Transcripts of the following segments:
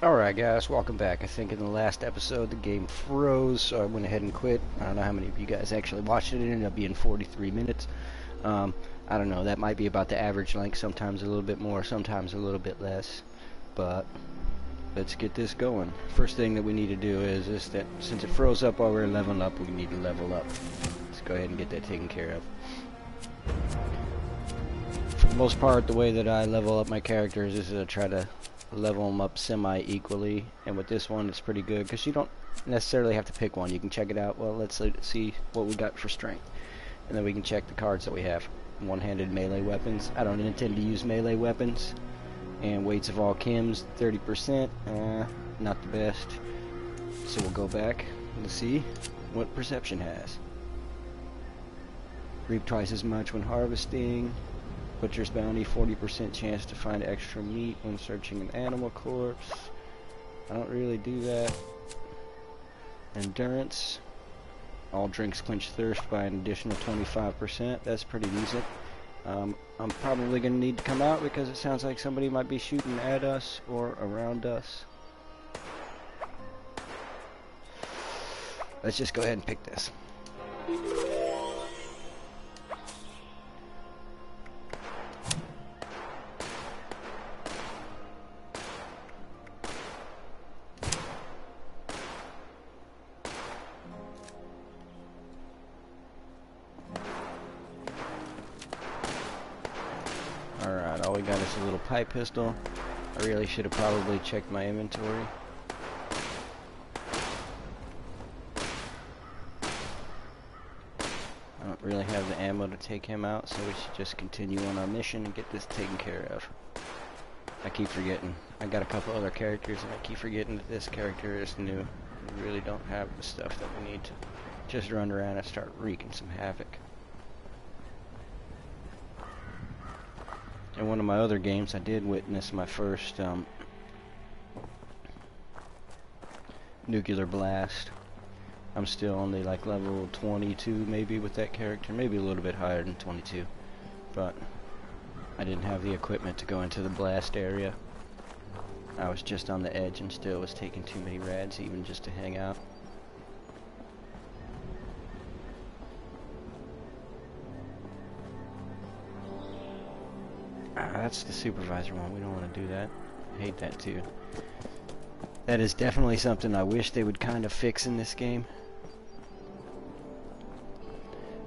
Alright guys, welcome back. I think in the last episode the game froze, so I went ahead and quit. I don't know how many of you guys actually watched it. It ended up being 43 minutes. I don't know, that might be about the average length, sometimes a little bit more, sometimes a little bit less. But let's get this going. First thing that we need to do is that since it froze up while we were leveling up, we need to level up. Let's go ahead and get that taken care of. For the most part, the way that I level up my characters is to try to level them up semi-equally, and with this one it's pretty good because you don't necessarily have to pick one. You can check it out. Well, let's see what we got for strength, and then we can check the cards that we have. One-handed melee weapons. I don't intend to use melee weapons. And weights of all chems, 30%. Not the best. So we'll go back and see what perception has. Reap twice as much when harvesting. Butcher's Bounty, 40% chance to find extra meat when searching an animal corpse. I don't really do that. Endurance. All drinks quench thirst by an additional 25%. That's pretty decent. I'm probably going to need to come out because it sounds like somebody might be shooting at us or around us. Let's just go ahead and pick this. Alright, all we got is a little pipe pistol. I really should have probably checked my inventory. I don't really have the ammo to take him out, so we should just continue on our mission and get this taken care of. I keep forgetting. I got a couple other characters and I keep forgetting that this character is new. We really don't have the stuff that we need to just run around and start wreaking some havoc. In one of my other games, I did witness my first nuclear blast. I'm still only like level 22 maybe with that character, maybe a little bit higher than 22, but I didn't have the equipment to go into the blast area. I was just on the edge and still was taking too many rads even just to hang out. That's the supervisor one. We don't want to do that. I hate that too. That is definitely something I wish they would kind of fix in this game.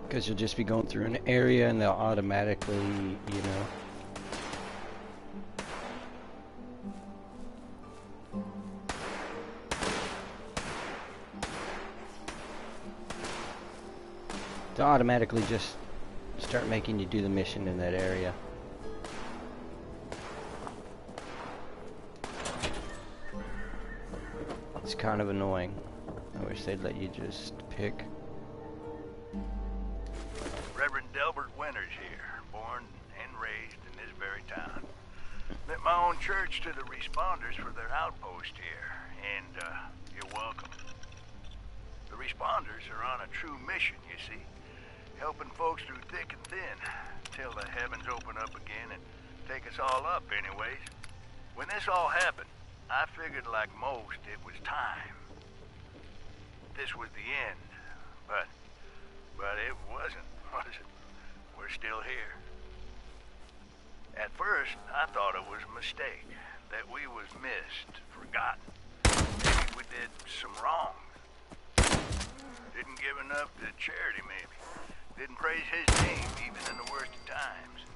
Because you'll just be going through an area and they'll automatically, you know. They'll automatically just start making you do the mission in that area. It's kind of annoying. I wish they'd let you just pick. Reverend Delbert Winters here, born and raised in this very town. Lent my own church to the responders for their outpost here, and you're welcome. The responders are on a true mission, you see, helping folks through thick and thin, till the heavens open up again and take us all up anyways. When this all happened, I figured like most it was time. This was the end, but it wasn't, was it? We're still here. At first, I thought it was a mistake, that we was missed, forgotten. Maybe we did some wrong. Didn't give enough to charity, maybe. Didn't praise his name, even in the worst of times.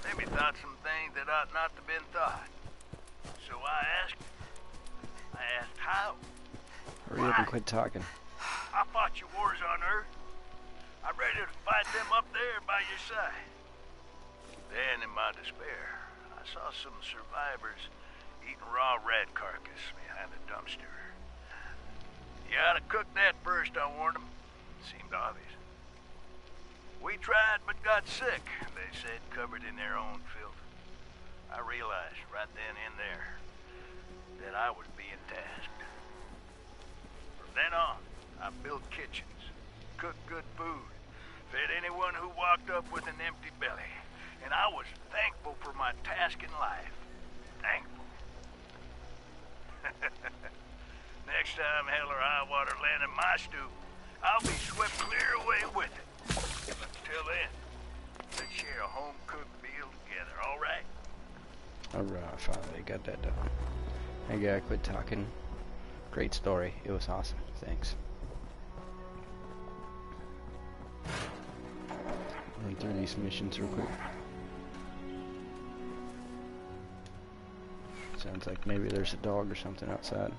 Maybe thought some things that ought not to been thought. So I asked how? Hurry up and quit talking. I fought your wars on Earth. I'm ready to fight them up there by your side. Then, in my despair, I saw some survivors eating raw rat carcass behind a dumpster. You ought to cook that first, I warned them. Seemed obvious. We tried but got sick, they said, covered in their own filth. I realized right then and there that I was being tasked. From then on, I built kitchens, cooked good food, fed anyone who walked up with an empty belly, and I was thankful for my task in life. Thankful. next time hell or high water land in my stoop, I'll be swept clear away with it. But until then, let's share a home-cooked meal together, all right? Alright, finally got that done. I gotta quit talking. Great story. It was awesome. Thanks. Run through these missions real quick. Sounds like maybe there's a dog or something outside.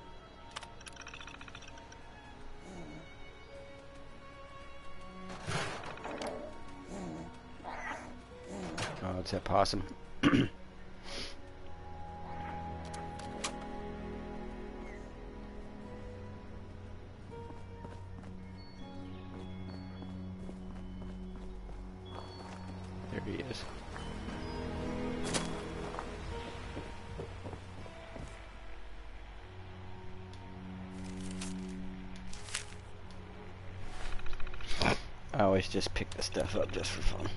Oh, it's that possum. There he is. I always just pick the stuff up just for fun.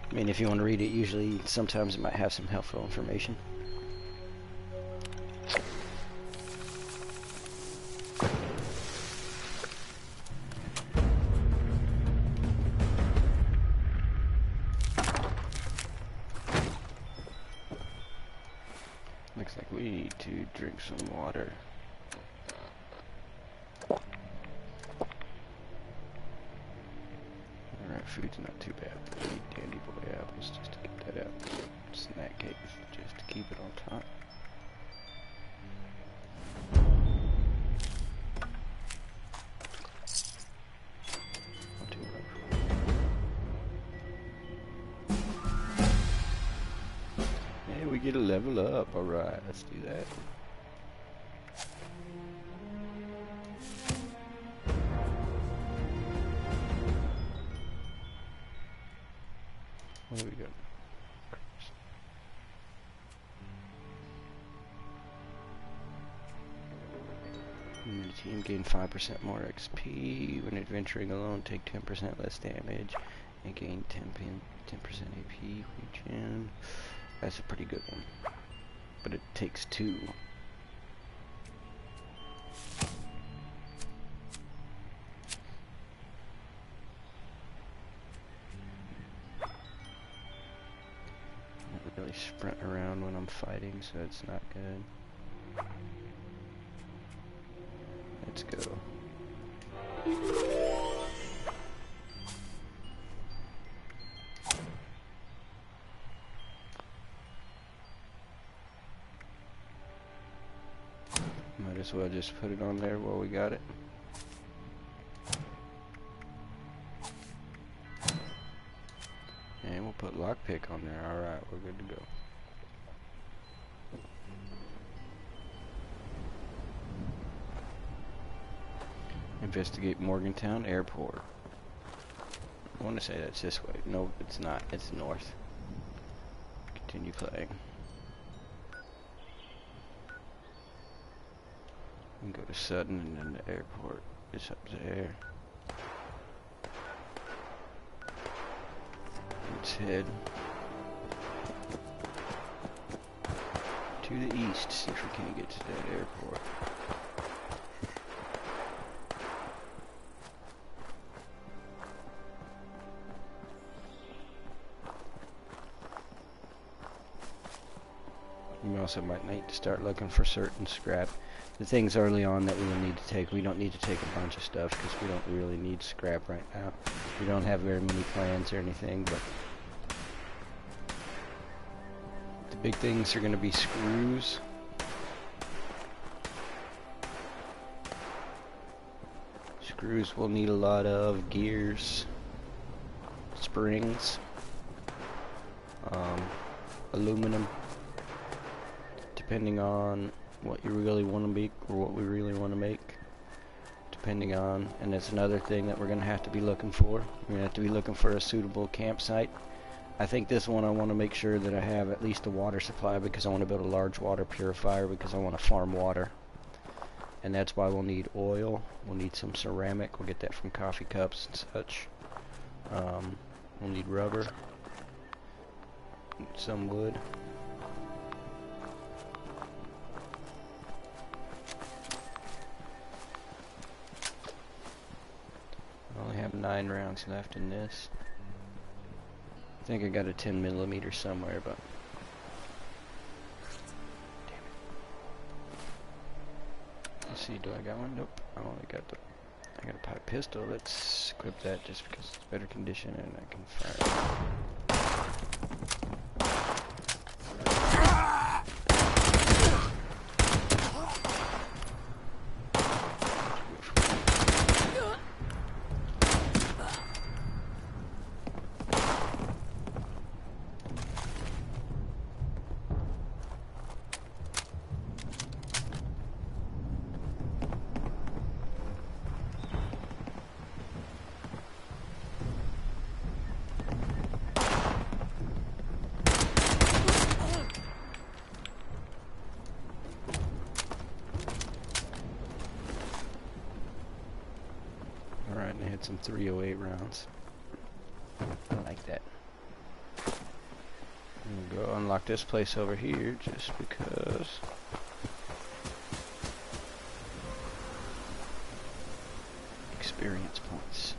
I mean, if you want to read it, usually, sometimes it might have some helpful information. Looks like we need to drink some water. Alright, food's not too bad. We need Dandy Boy apples just to get that out. Snack cake just to keep it on top. Not too rough. Hey, we get a level up. Alright, let's do that. What do we got? The team gain 5% more XP. When adventuring alone, take 10% less damage. And gain 10% AP regen. That's a pretty good one. But it takes 2. Really sprint around when I'm fighting, so it's not good. Let's go. Might as well just put it on there while we got it. And we'll put lockpick on there. Alright, we're good to go. Investigate Morgantown Airport. I want to say that's this way. No, it's not. It's north. Continue playing. And go to Sutton and then the airport is up there. Let's head to the east, see if we can get to that airport. We also might need to start looking for certain scrap. The things early on that we will need to take, we don't need to take a bunch of stuff because we don't really need scrap right now. We don't have very many plans or anything, but the big things are going to be screws. Screws will need a lot of, gears, springs, aluminum, depending on what you really want to make or what we really want to make, depending on, and that's another thing that we're going to have to be looking for. We're going to have to be looking for a suitable campsite. I think this one I want to make sure that I have at least a water supply because I want to build a large water purifier because I want to farm water. And that's why we'll need oil, we'll need some ceramic, we'll get that from coffee cups and such. We'll need rubber, some wood. 9 rounds left in this. I think I got a 10mm somewhere, but damn it. Let's see, do I got one? Nope. I only got the. I got a pipe pistol. Let's equip that just because it's better condition and I can fire. Alright, and I hit some 308 rounds. I like that. I'm gonna go unlock this place over here just because. Experience points.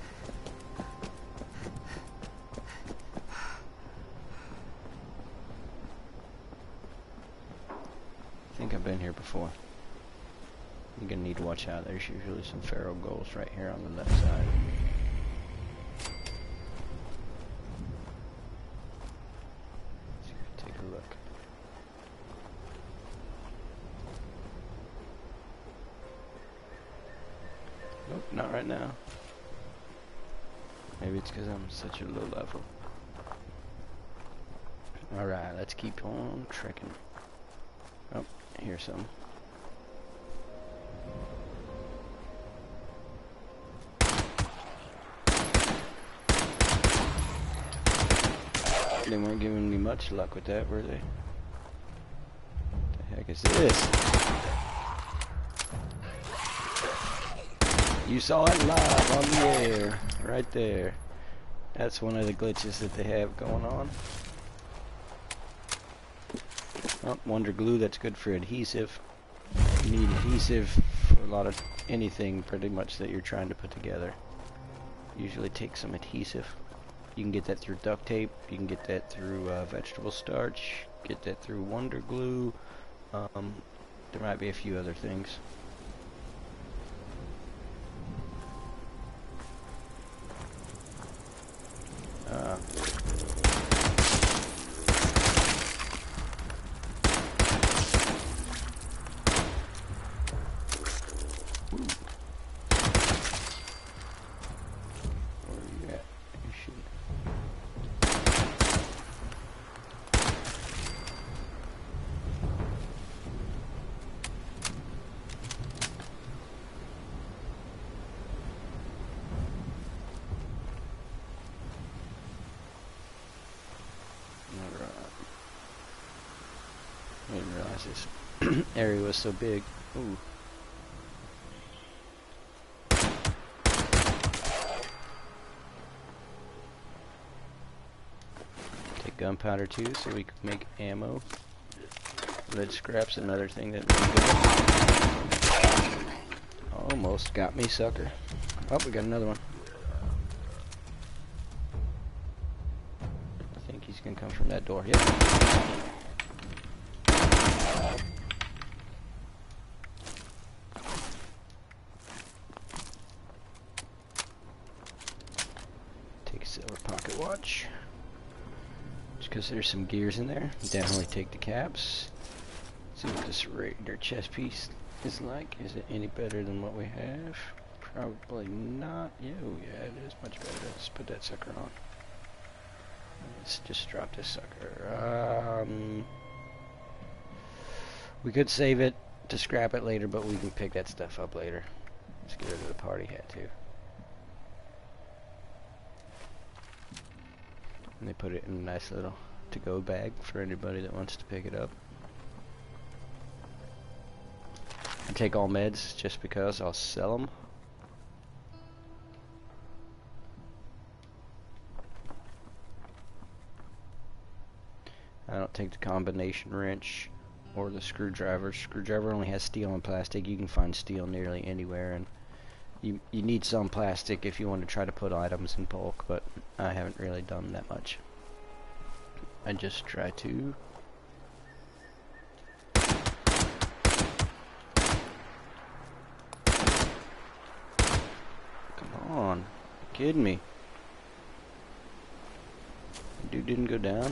I think I've been here before. You're gonna need to watch out. There's usually some feral ghouls right here on the left side. Let's take a look. Nope, not right now. Maybe it's because I'm such a low level. Alright, let's keep on trekking. Oh, here's some. They weren't giving me much luck with that, were they? What the heck is this? You saw it live on the air, right there. That's one of the glitches that they have going on. Oh, Wonder Glue, that's good for adhesive. You need adhesive for a lot of anything pretty much that you're trying to put together. Usually take some adhesive. You can get that through duct tape, you can get that through vegetable starch, get that through Wonder Glue. There might be a few other things. I didn't realize this area was so big. Ooh. Take gunpowder too, so we can make ammo. Lead scrap's another thing that we good. Almost got me, sucker. Oh, we got another one. I think he's gonna come from that door. Yep. Silver pocket watch. Just because there's some gears in there. Definitely take the caps. See what this regular chest piece is like. Is it any better than what we have? Probably not. Yeah, oh yeah, it is much better. Let's put that sucker on. Let's just drop this sucker. We could save it to scrap it later, but we can pick that stuff up later. Let's get rid of the party hat too. And they put it in a nice little to-go bag for anybody that wants to pick it up. I take all meds just because I'll sell them. I don't take the combination wrench or the screwdriver. Screwdriver only has steel and plastic. You can find steel nearly anywhere, and you need some plastic if you want to try to put items in bulk, but I haven't really done that much. I just try to. Come on, you kidding me? Dude didn't go down.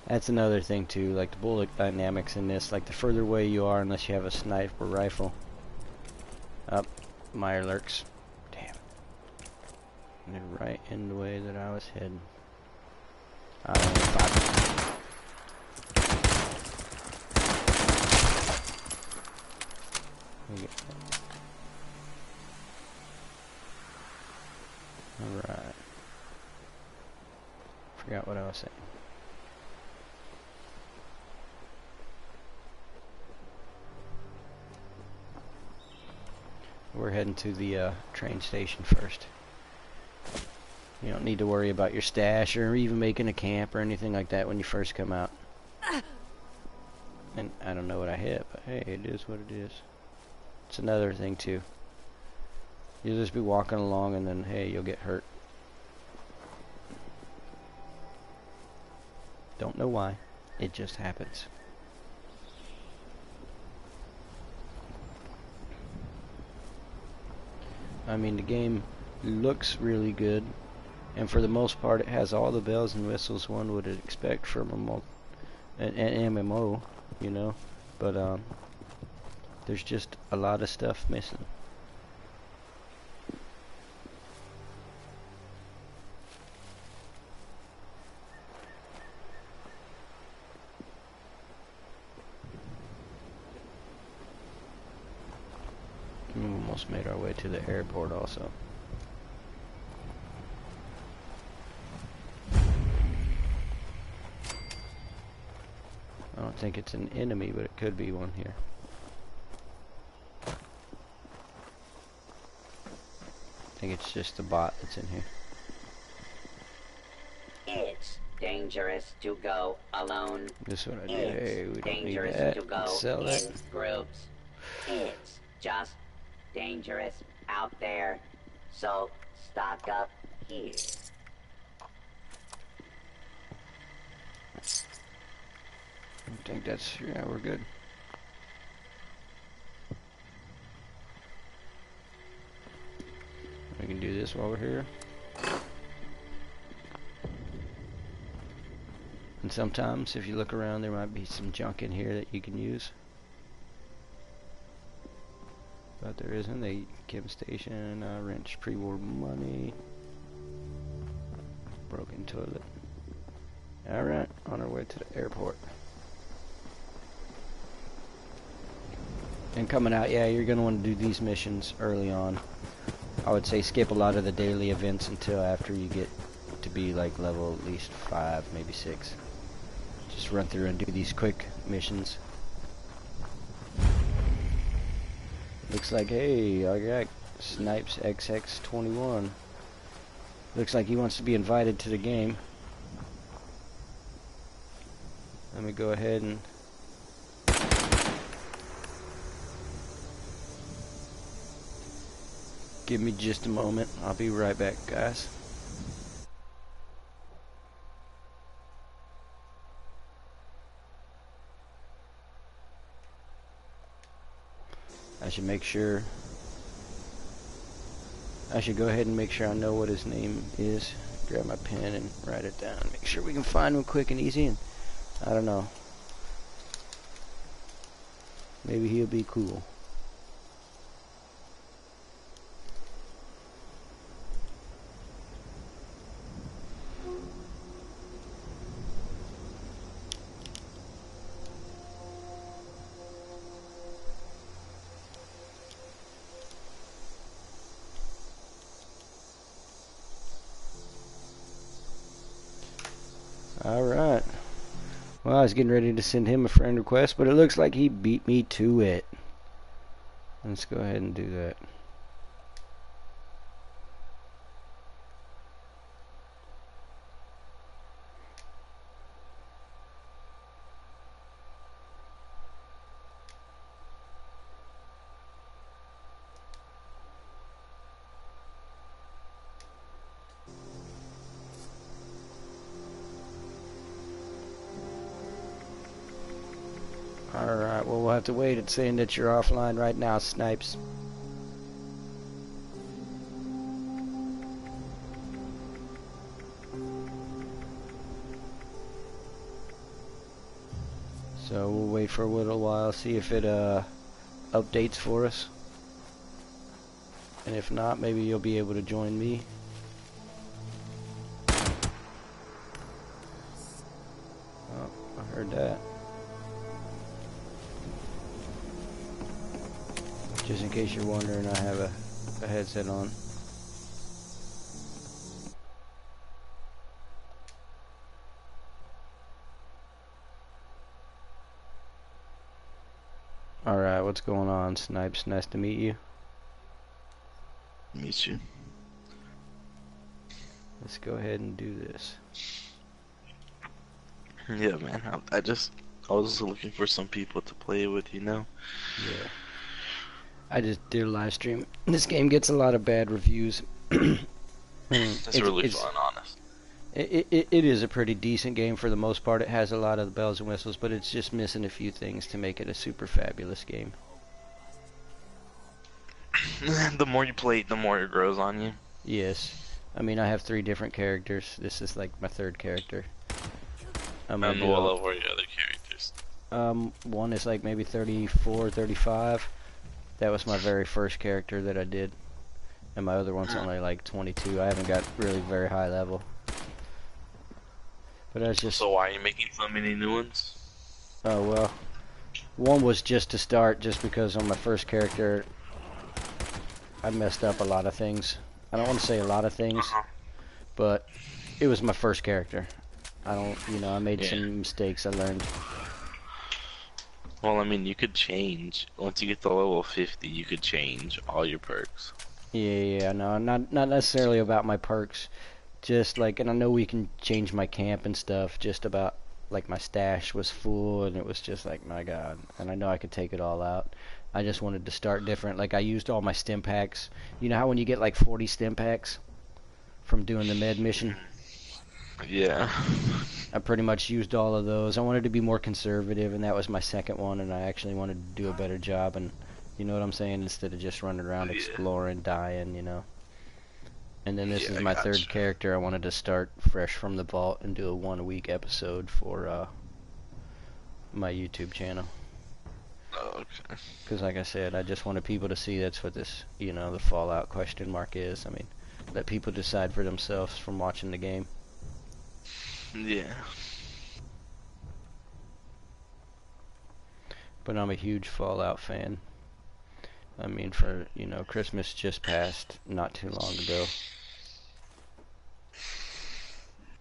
That's another thing too, like the bullet dynamics in this, like the further away you are, unless you have a sniper rifle. Up, Meyer lurks. Damn. And they're right in the way that I was heading. I don't know if Alright. Forgot what I was saying. We're heading to the train station first. You don't need to worry about your stash or even making a camp or anything like that when you first come out. And I don't know what I hit, but hey, it is what it is. It's another thing too. You'll just be walking along and then, hey, you'll get hurt. Don't know why. It just happens. I mean, the game looks really good, and for the most part it has all the bells and whistles one would expect from an MMO, you know, but there's just a lot of stuff missing. We almost made our way to the airport also. I don't think it's an enemy, but it could be one here. I think it's just a bot that's in here. It's dangerous to go alone. This is what I did. Hey, we don't need Dangerous that. to go Sell in that. groups. It's just dangerous out there. So stock up here. I think that's, yeah, we're good. We can do this while we're here. And sometimes, if you look around, there might be some junk in here that you can use. But there isn't. A chem station, wrench, pre-war money, broken toilet. Alright, on our way to the airport. And coming out, yeah, you're going to want to do these missions early on. I would say skip a lot of the daily events until after you get to be like level at least 5, maybe 6. Just run through and do these quick missions. Looks like, hey, I got Snipes XX21. Looks like he wants to be invited to the game. Let me go ahead and give me just a moment. I'll be right back, guys. I should make sure. I should go ahead and make sure I know what his name is. Grab my pen and write it down. Make sure we can find him quick and easy. And I don't know. Maybe he'll be cool. Alright. Well, I was getting ready to send him a friend request, but it looks like he beat me to it. Let's go ahead and do that. Alright, well, we'll have to wait. It's saying that you're offline right now, Snipes. So we'll wait for a little while, see if it updates for us. And if not, maybe you'll be able to join me. Oh, I heard that. Just in case you're wondering, I have a headset on. Alright, what's going on, Snipes? Nice to meet you. Meet you. Let's go ahead and do this. Yeah, man. I was looking for some people to play with, you know? Yeah. I just did a live stream. This game gets a lot of bad reviews. It's really fun, honest. It is a pretty decent game for the most part. It has a lot of the bells and whistles, but it's just missing a few things to make it a super fabulous game. The more you play it, the more it grows on you. Yes. I mean, I have 3 different characters. This is like my 3rd character. And what level are your other characters? One is like maybe 34, 35. That was my very first character that I did. And my other one's only like 22. I haven't got really very high level. But that's just... So why are you making so many new ones? Oh, well. One was just to start, just because on my first character, I messed up a lot of things. I don't want to say a lot of things, but it was my first character. I made some mistakes I learned. Well, I mean, you could change. Once you get to level 50, you could change all your perks. Yeah, no, not necessarily about my perks. Just like, and I know we can change my camp and stuff, just about, like, my stash was full, and it was just like, my god. And I know I could take it all out. I just wanted to start different. Like, I used all my stim packs. You know how when you get, like, 40 stim packs from doing the med mission? Yeah. I pretty much used all of those. I wanted to be more conservative, and that was my second one, and I actually wanted to do a better job, and you know what I'm saying? Instead of just running around exploring, dying, you know. And then this is my 3rd character. I wanted to start fresh from the vault and do a 1-a-week episode for my YouTube channel. Oh, okay. Because like I said, I just wanted people to see that's what this, the Fallout question mark is. I mean, let people decide for themselves from watching the game. Yeah. But I'm a huge Fallout fan. I mean, for, Christmas just passed not too long ago.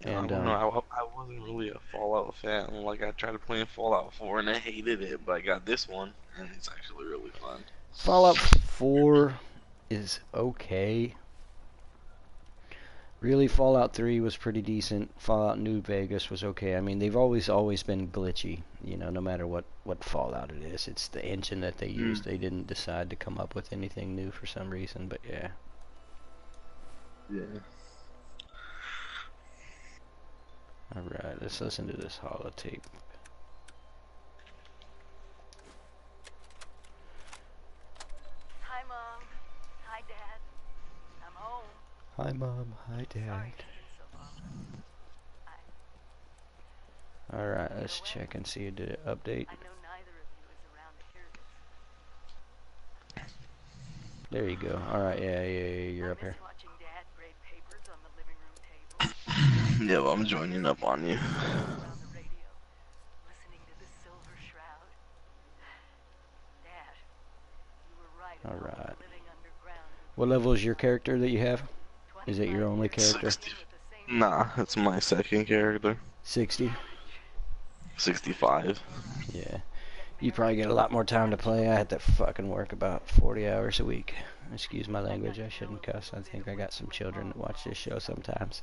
And, I don't know, I wasn't really a Fallout fan. Like, I tried playing Fallout 4 and I hated it, but I got this one, and it's actually really fun. Fallout 4 is okay. Really, Fallout 3 was pretty decent. Fallout New Vegas was okay. I mean, they've always been glitchy, no matter what Fallout it is. It's the engine that they use. They didn't decide to come up with anything new for some reason, but yeah. Yeah. Alright, let's listen to this holotape. Hi, Mom. Hi, Dad. I'm home. Hi, Mom. Hi, Dad. Alright, let's check and see if it update. I know neither of you is around to hear this. There you go. Alright, yeah, you're up here. Watching Dad grade papers on the living room table. Yeah, well, I'm joining up on you. Around the radio, listening to the Silver Shroud. Dad, you were right about Alright. living underground. What level is your character that you have? Is it your only character? 60. Nah, it's my 2nd character. 60? 65. Yeah. You probably get a lot more time to play. I had to fucking work about 40 hours a week. Excuse my language, I shouldn't cuss. I think I got some children that watch this show sometimes.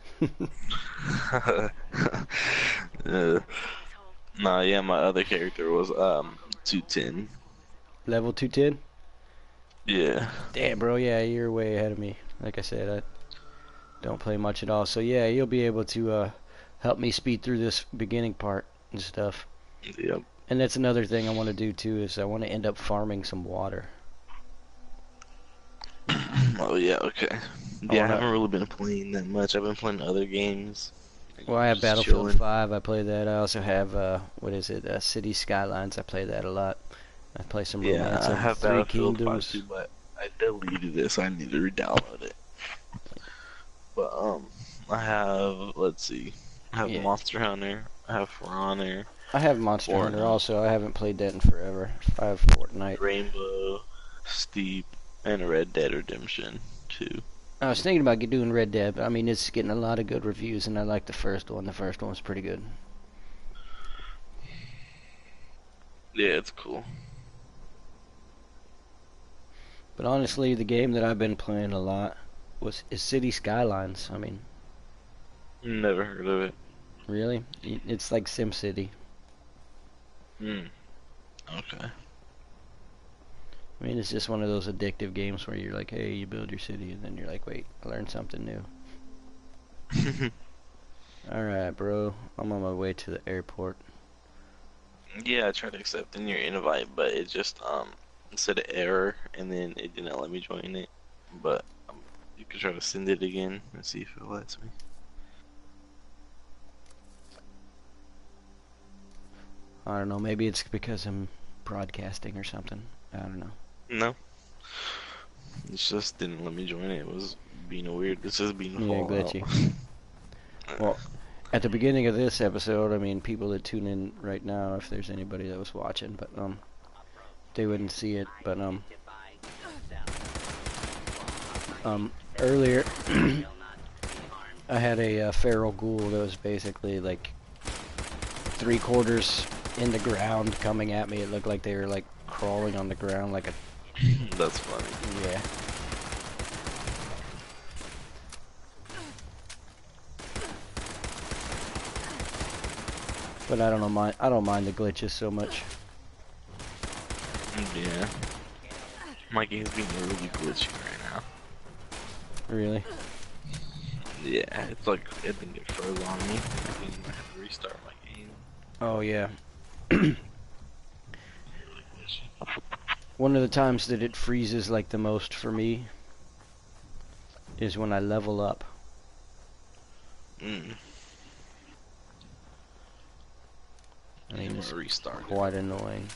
Nah, yeah, my other character was 210. Level 210? Yeah. Damn, bro, yeah, you're way ahead of me. Like I said, I don't play much at all. So yeah, you'll be able to help me speed through this beginning part and stuff. Yep. And that's another thing I want to do too, is I want to end up farming some water. Oh yeah, okay. Yeah, I haven't really been playing that much. I've been playing other games. Well, I have Just Battlefield chilling. 5, I play that. I also have, what is it, City Skylines, I play that a lot. I play some Yeah, Romance I of have Three Battlefield 5 Kingdoms. too, but I deleted it, so I need to re-download it. But I have, let's see, I have Yeah. Monster Hunter, I have For Honor, I have Monster Hunter Fortnite, also. I haven't played that in forever. I have Fortnite. Rainbow, Steep, and Red Dead Redemption 2. I was thinking about doing Red Dead, but I mean, it's getting a lot of good reviews, and I like the first one. The first one was pretty good. Yeah, it's cool. But honestly, the game that I've been playing a lot is City Skylines. I mean, Never heard of it. really? It's like SimCity. Okay. I mean, it's just one of those addictive games where you're like, hey, you build your city, and then you're like, wait, I learned something new. Alright, bro. I'm on my way to the airport. Yeah, I tried accepting your invite, but it just said error, and then it didn't let me join it. But you could try to send it again and see if it lets me. I don't know, maybe it's because I'm broadcasting or something. I don't know. No, it just didn't let me join it. It was being weird. This is being Yeah, Fallout. glitchy. Well, at the beginning of this episode, I mean, people that tune in right now, if there's anybody that was watching, but they wouldn't see it. But earlier, I had a feral ghoul that was basically like 3/4 in the ground coming at me. It looked like they were like crawling on the ground like a... That's funny. Yeah. But I don't mind the glitches so much. Yeah. My game's being really glitchy right now. Really? Yeah, it's like I think it froze on me. I think I have to restart my game. Oh yeah. One of the times that it freezes like the most for me is when I level up. I mean, it's restart quite annoying.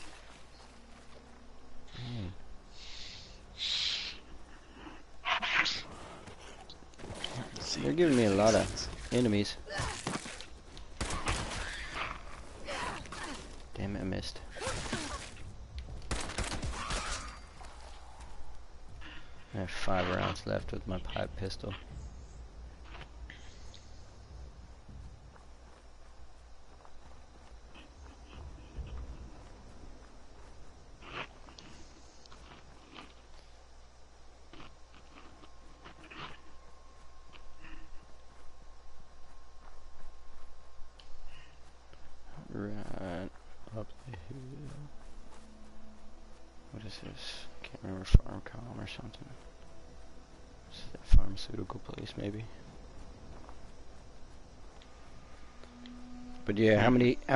They're giving me a lot of enemies. Damn it, I missed. I have 5 rounds left with my pipe pistol. Right up the hill. What is this? Can't remember, Farmcom or something. Is that pharmaceutical place maybe? But yeah, how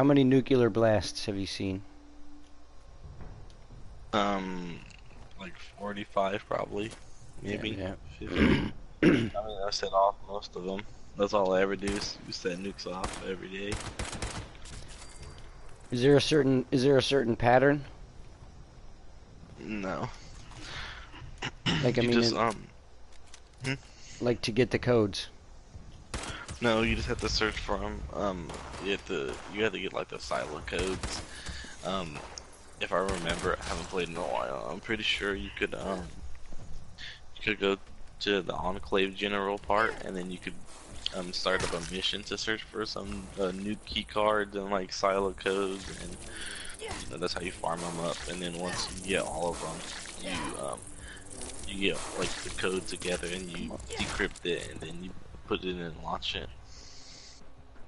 many nuclear blasts have you seen? Like 45 probably, maybe. Yeah. 50. I mean, I set off most of them. That's all I ever do is set nukes off every day. Is there a certain pattern? No. Like I You mean, just like to get the codes. No, you just have to search for them. You have to get like the silo codes. If I remember, I haven't played in a while. I'm pretty sure you could go to the Enclave General part, and then you could start up a mission to search for some nuke key cards and like silo codes, and that's how you farm them up. And then once you get all of them, you get like the code together and you decrypt it, and then you put it in and launch it.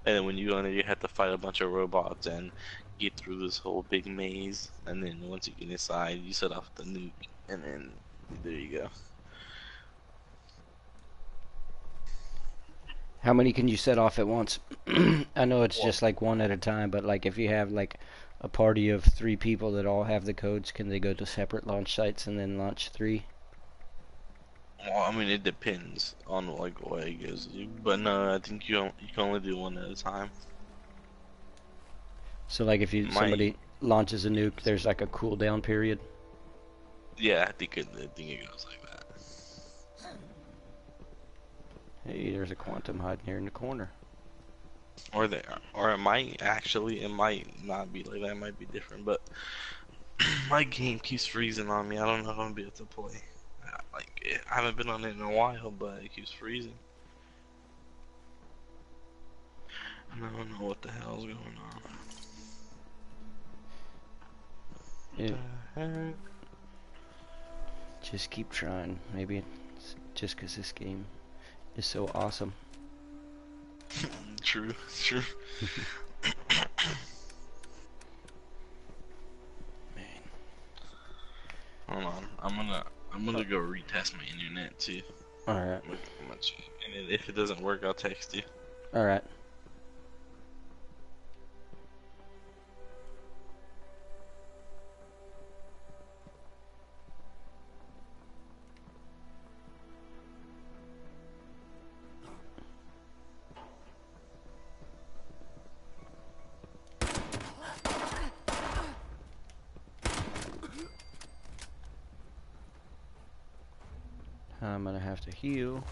And then when you go in there, you have to fight a bunch of robots and get through this whole big maze. And then once you get inside, you set off the nuke, and then there you go. How many can you set off at once? I know it's just like one at a time, but like if you have like a party of 3 people that all have the codes, can they go to separate launch sites and then launch 3? Well, I mean, it depends on like what it gives you, but no, I think you can only do one at a time. So like if somebody launches a nuke, there's like a cooldown period. Yeah, I think it goes like that. Hey, there's a quantum hiding here in the corner. Or it might not be like that. It might be different, but my game keeps freezing on me. I don't know if I'm gonna be able to play. I haven't been on it in a while, but it keeps freezing. And I don't know what the hell's going on. Yeah. What the heck? Just keep trying. Maybe it's just because this game is so awesome. True. Man. Hold on, I'm gonna go retest my internet too. Alright. Look how much, and if it doesn't work, I'll text you. Alright. I'm gonna have to heal,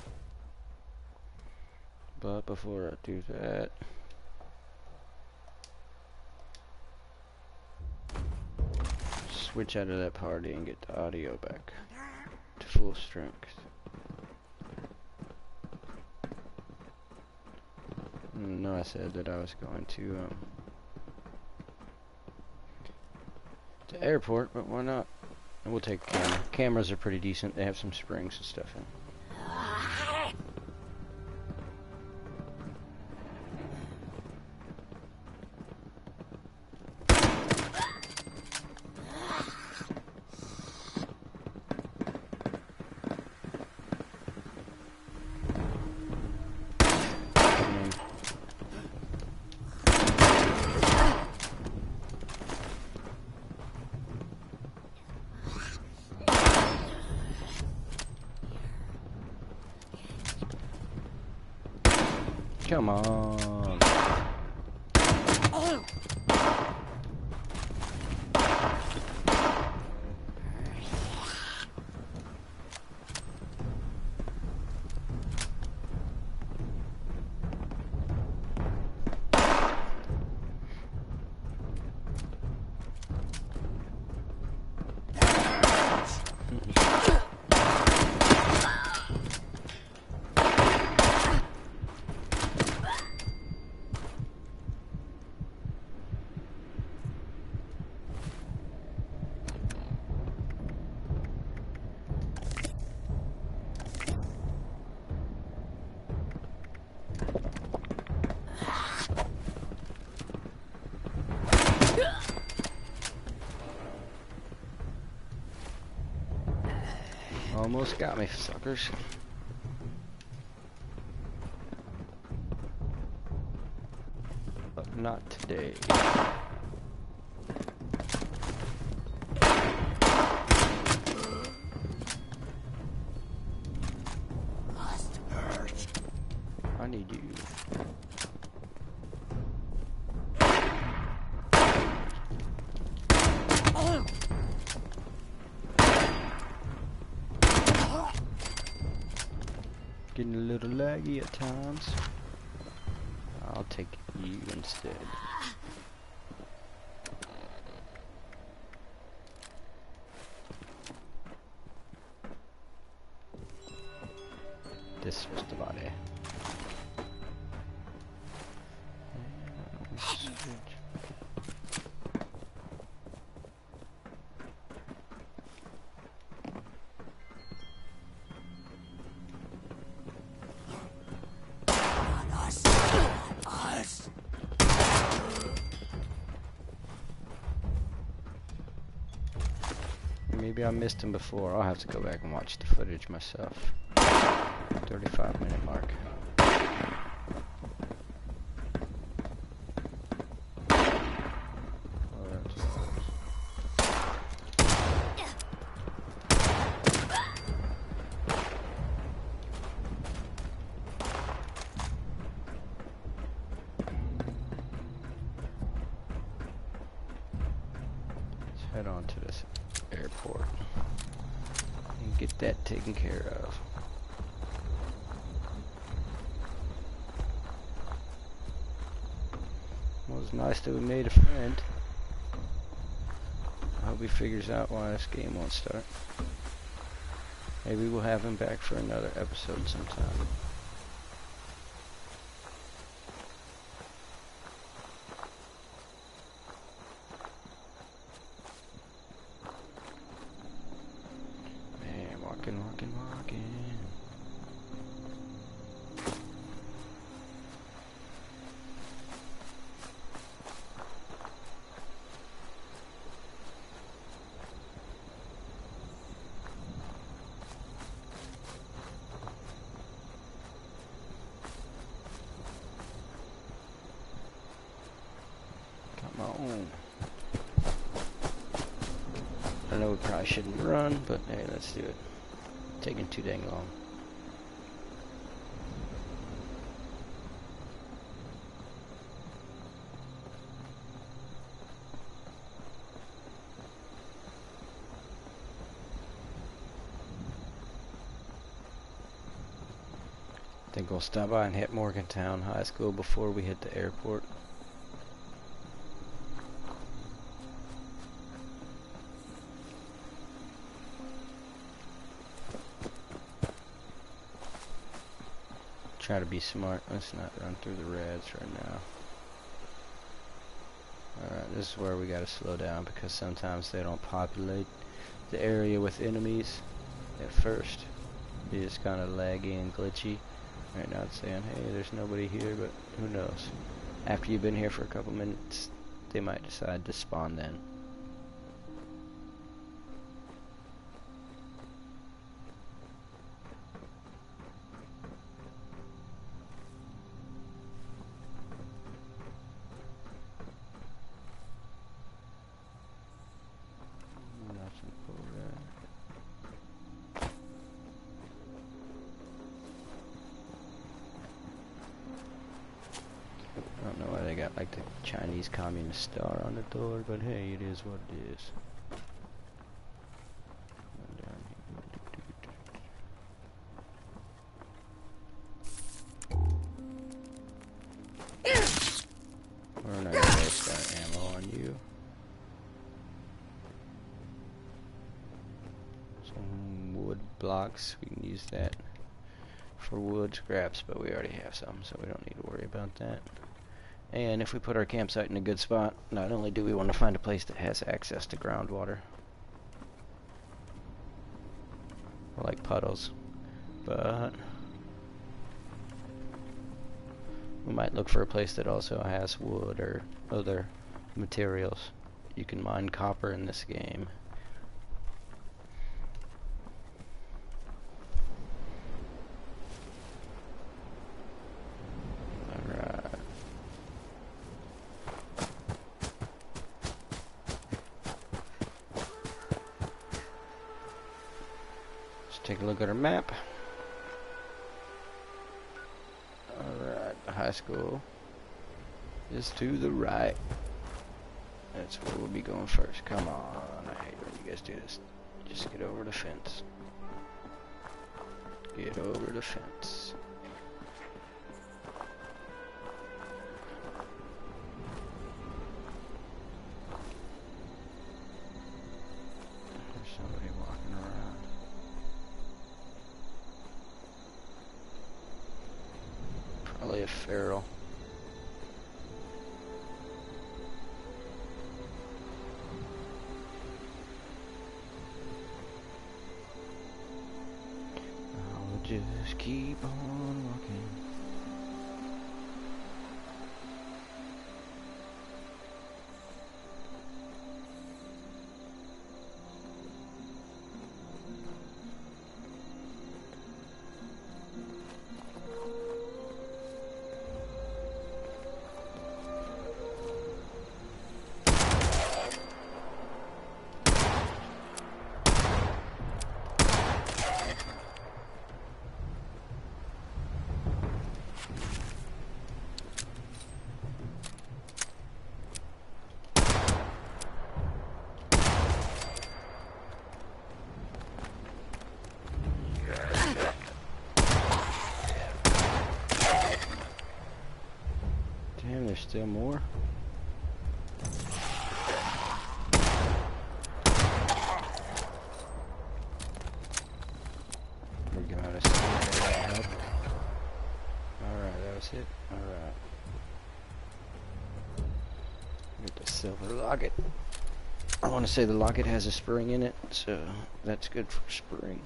but before I do that, switch out of that party and get the audio back to full strength. No, I said that I was going to the airport, but why not? And we'll take a camera. Cameras are pretty decent. They have some springs and stuff in. Come on. Almost got me, suckers. But not today. I need you. Getting a little laggy at times. I'll take you instead. This was the body. Maybe I missed him before. I'll have to go back and watch the footage myself. 35-minute mark. head on to this airport and get that taken care of. Well, it's nice that we made a friend. I hope he figures out why this game won't start. Maybe we'll have him back for another episode sometime. Man, walking. I know we probably shouldn't run, but hey, let's do it. Taking too dang long. I think we'll stop by and hit Morgantown High School before we hit the airport. Try to be smart. Let's not run through the reds right now. Alright, this is where we gotta slow down because sometimes they don't populate the area with enemies at first. It is kind of laggy and glitchy. Right now it's saying, hey, there's nobody here, but who knows. After you've been here for a couple minutes, they might decide to spawn then. Like the Chinese Communist star on the door, but hey, it is what it is. We're not gonna waste our ammo on you. Some wood blocks, we can use that for wood scraps, but we already have some, so we don't need to worry about that. And if we put our campsite in a good spot, not only do we want to find a place that has access to groundwater, like puddles, but we might look for a place that also has wood or other materials. You can mine copper in this game. Take a look at our map. Alright, the high school is to the right. That's where we'll be going first. Come on, I hate when you guys do this. Just get over the fence. Get over the fence. There's somebody walking around. Probably a feral. I'll just keep on walking. there's still more. We're gonna see that help. Alright, that was it. Alright. Get the silver locket. I want to say the locket has a spring in it, so that's good for spring.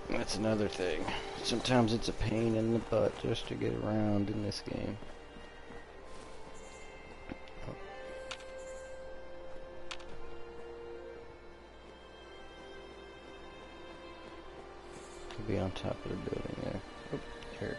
That's another thing. Sometimes it's a pain in the butt just to get around in this game. Could be on top of the building there. Oh, here.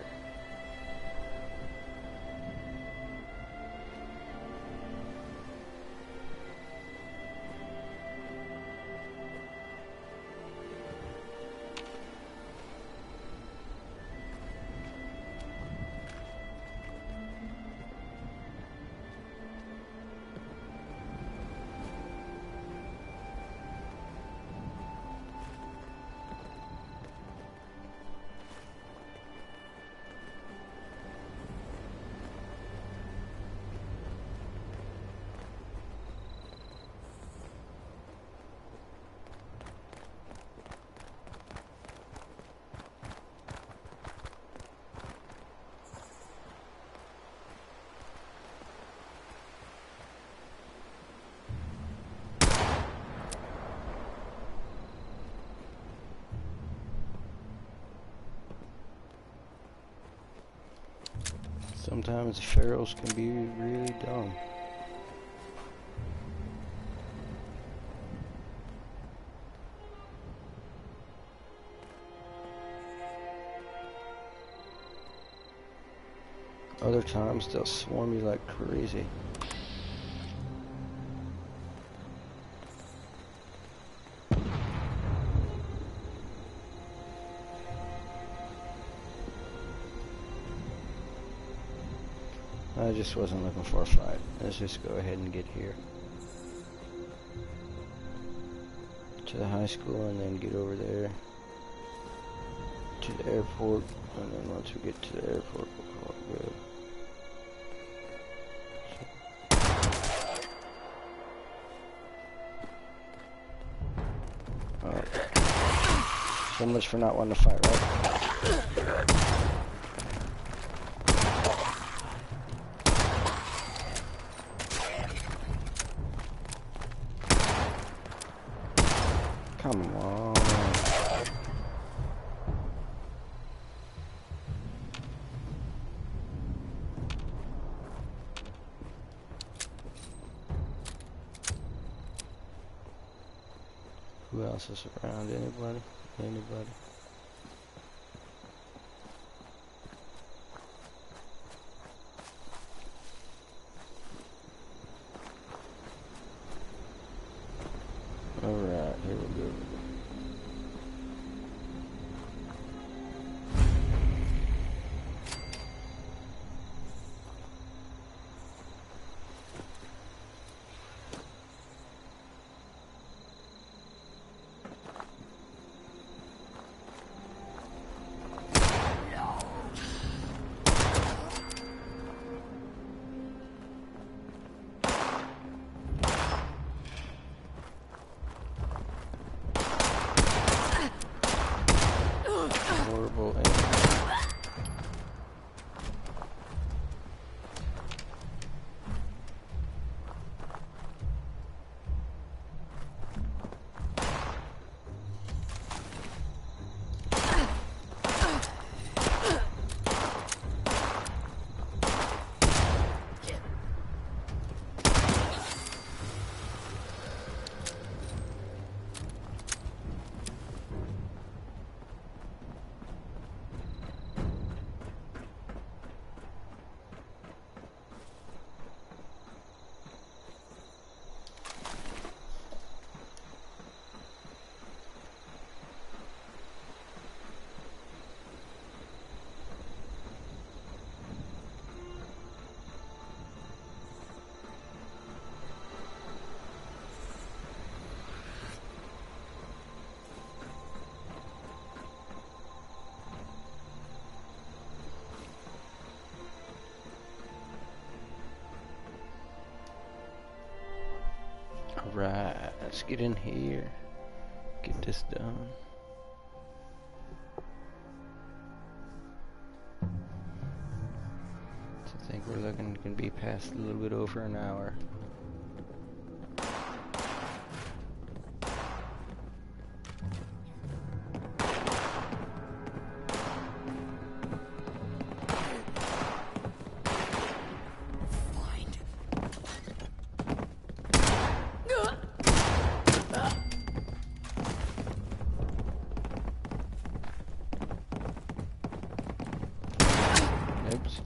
Sometimes the pharaohs can be really dumb. Other times they'll swarm you like crazy. I just wasn't looking for a fight. Let's just go ahead and get here to the high school and then get over there to the airport, and then once we get to the airport we'll call it good. Alright. So much for not wanting to fight, right? Come on. Who else is around? Anybody? Anybody? Alright, here we go. Horrible aim. Alright, let's get in here. Get this done. So I think we're looking to be past a little bit over an hour. Oops.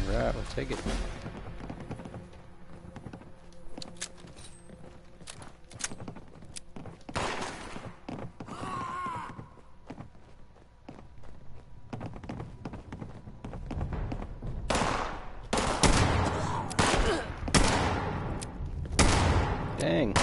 Alright, we'll take it. Dang.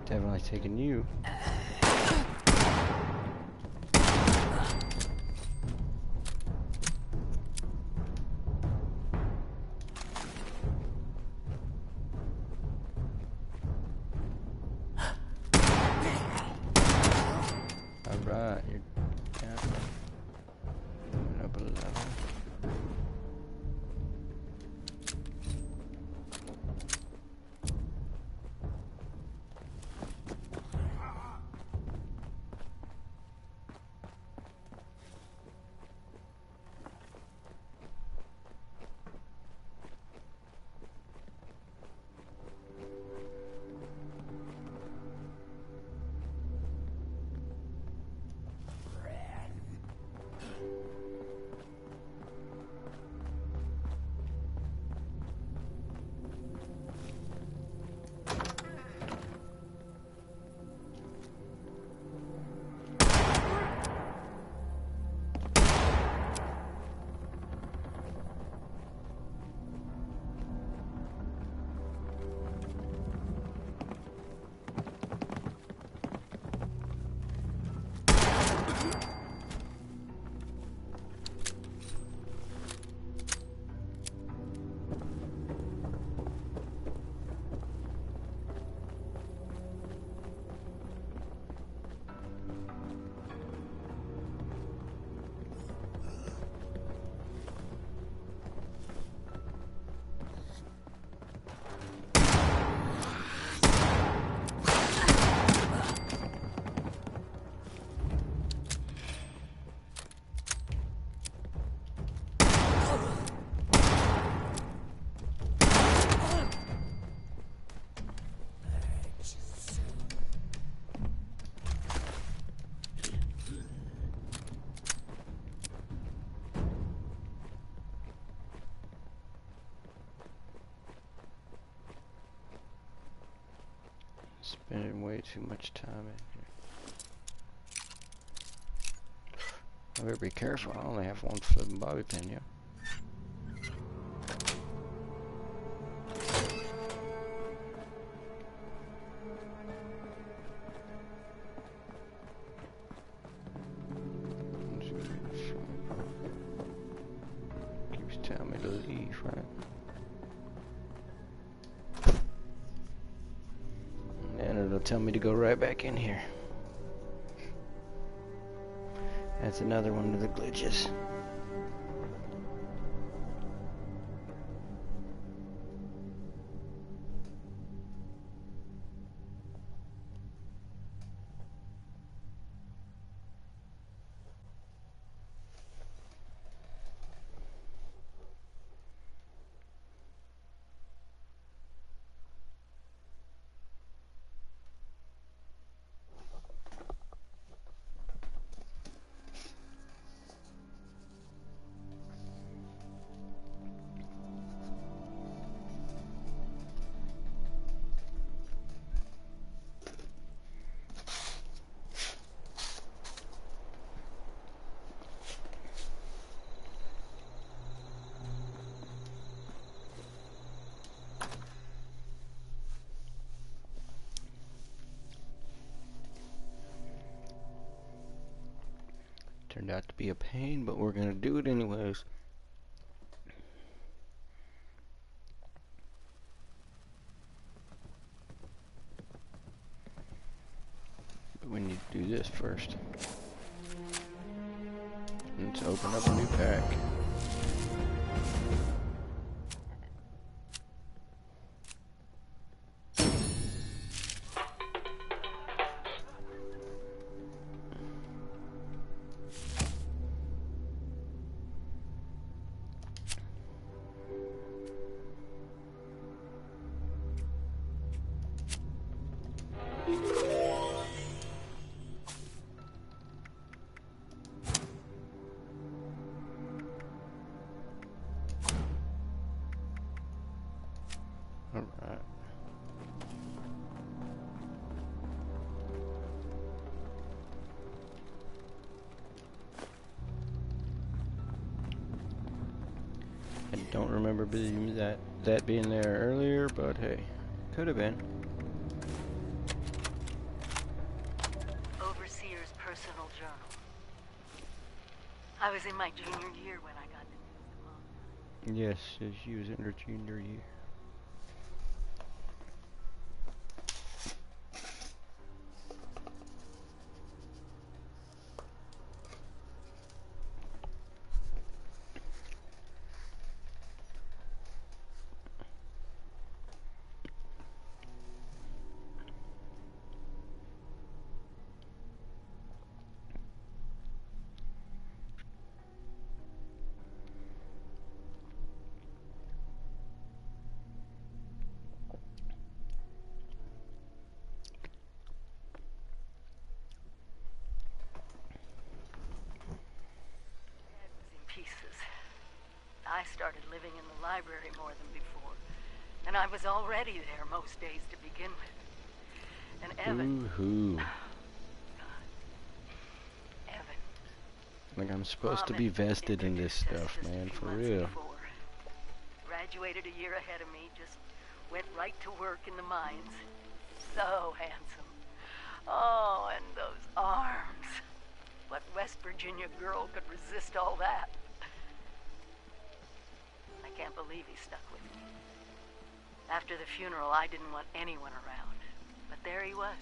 Definitely taking you. Alright, you're down. Moving up a level. Spending way too much time in here. I better be careful. I only have one flipping bobby pin, yeah. Keeps telling me to leave, right? And it'll tell me to go right back in here. That's another one of the glitches. Turned out to be a pain, but we're gonna do it anyways. But we need to do this first. Let's open up a new pack. Alright. I don't remember being that being there earlier, but hey, could have been. Overseer's personal journal. I was in my junior year when I got the news that Mom died. Yes, she was in her junior year. I started living in the library more than before, and I was already there most days to begin with. And Evan... Woohoo. Evan. Like I'm supposed to Mom be had vested in this introduced us stuff, just a man, few for months real. before. Graduated a year ahead of me, just went right to work in the mines. So handsome. Oh, and those arms. What West Virginia girl could resist all that? I can't believe he stuck with me. After the funeral, I didn't want anyone around. But there he was,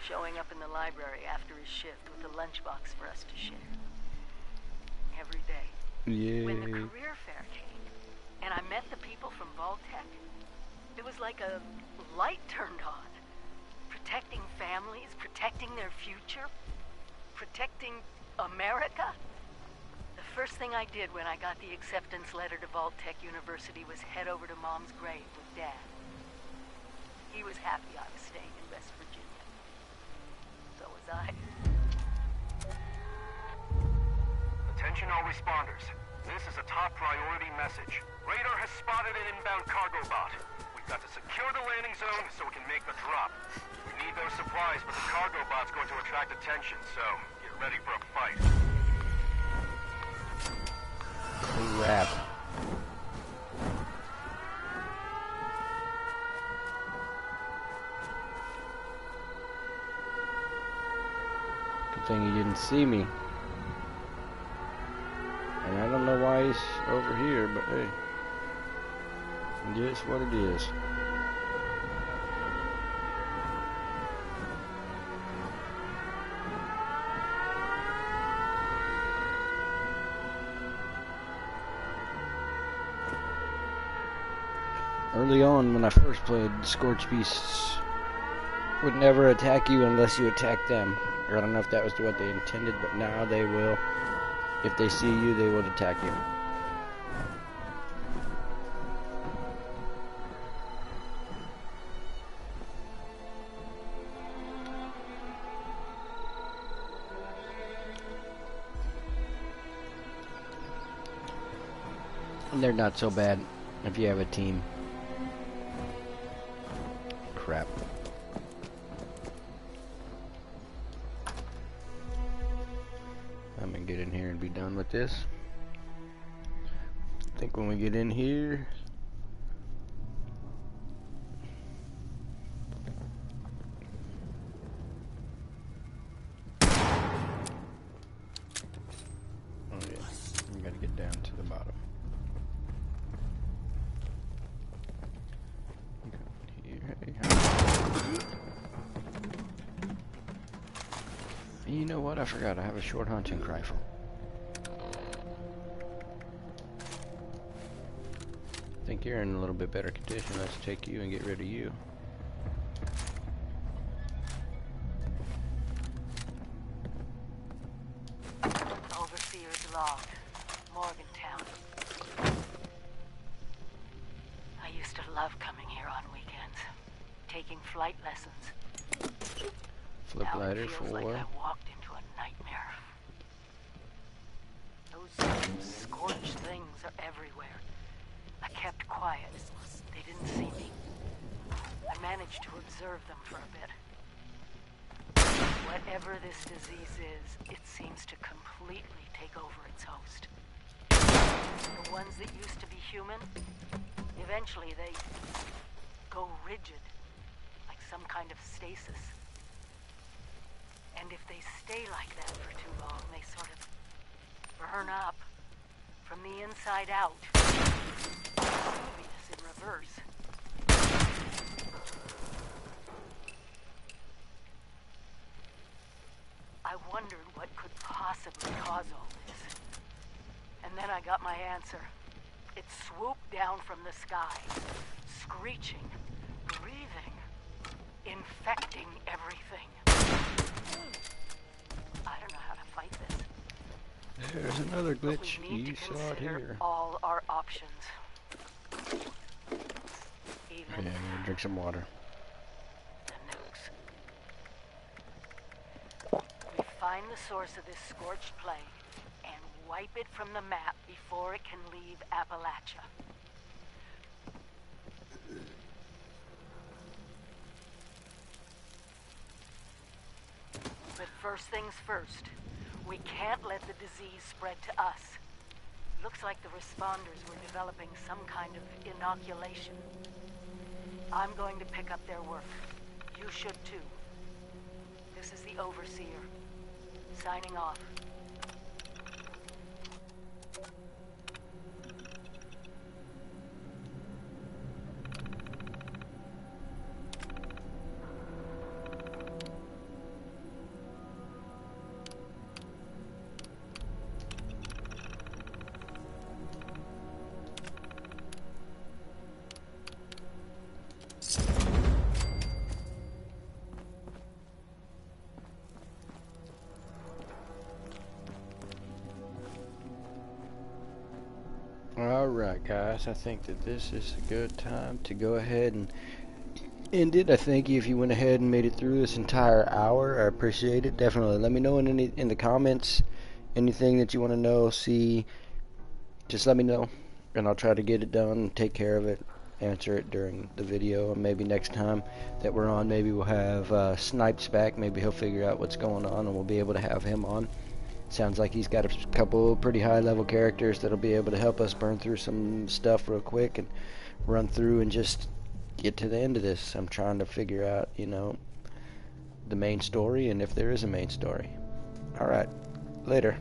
showing up in the library after his shift with a lunchbox for us to share. Every day. Yay. When the career fair came, and I met the people from Vault-Tec, it was like a light turned on. Protecting families, protecting their future, protecting America. The first thing I did when I got the acceptance letter to Vault-Tec University was head over to Mom's grave with Dad. He was happy I was staying in West Virginia. So was I. Attention all responders. This is a top priority message. Radar has spotted an inbound cargo bot. We We've got to secure the landing zone so we can make the drop. We need those supplies, but the cargo bot's going to attract attention, so get ready for a fight. Crap. Good thing he didn't see me. And I don't know why he's over here, but hey. It is what it is. Early on, when I first played, Scorch Beasts would never attack you unless you attack them. Or I don't know if that was what they intended, but now they will. If they see you, they will attack you. And they're not so bad if you have a team. Crap. I'm gonna get in here and be done with this. I think when we get in here, oh yeah, we gotta get down to the bottom. You know what? I forgot. I have a short hunting rifle. I think you're in a little bit better condition. Let's take you and get rid of you. Overseer's log, Morgantown. I used to love coming here on weekends, taking flight lessons. Flip Now ladder it feels for. like I walked into a nightmare. Those scorched things are everywhere. I kept quiet. They didn't see me. I managed to observe them for a bit. Whatever this disease is, it seems to completely take over its host. The ones that used to be human, eventually they go rigid, like some kind of stasis. And if they stay like that for too long, they sort of burn up from the inside out. Maybe it's in reverse. I wondered what could possibly cause all this. And then I got my answer. It swooped down from the sky, screeching, breathing, infecting everything. I don't know how to fight this. There's another But glitch. we need You to saw it consider here. all our options. Even Yeah, I'm gonna drink some water. the nukes. We find the source of this scorched plague and wipe it from the map before it can leave Appalachia. But first things first, we can't let the disease spread to us. Looks like the responders were developing some kind of inoculation. I'm going to pick up their work. You should too. This is the Overseer. Signing off. Alright guys, I think that this is a good time to go ahead and end it. I thank you if you went ahead and made it through this entire hour. I appreciate it. Definitely let me know in the comments anything that you want to know, see. Just let me know and I'll try to get it done and take care of it answer it during the video, and maybe next time that we're on, maybe we'll have Snipes back. Maybe he'll figure out what's going on, and we'll be able to have him on. Sounds like he's got a couple pretty high-level characters that'll be able to help us burn through some stuff real quick and run through and just get to the end of this. I'm trying to figure out, you know, the main story and if there is a main story. Alright, later.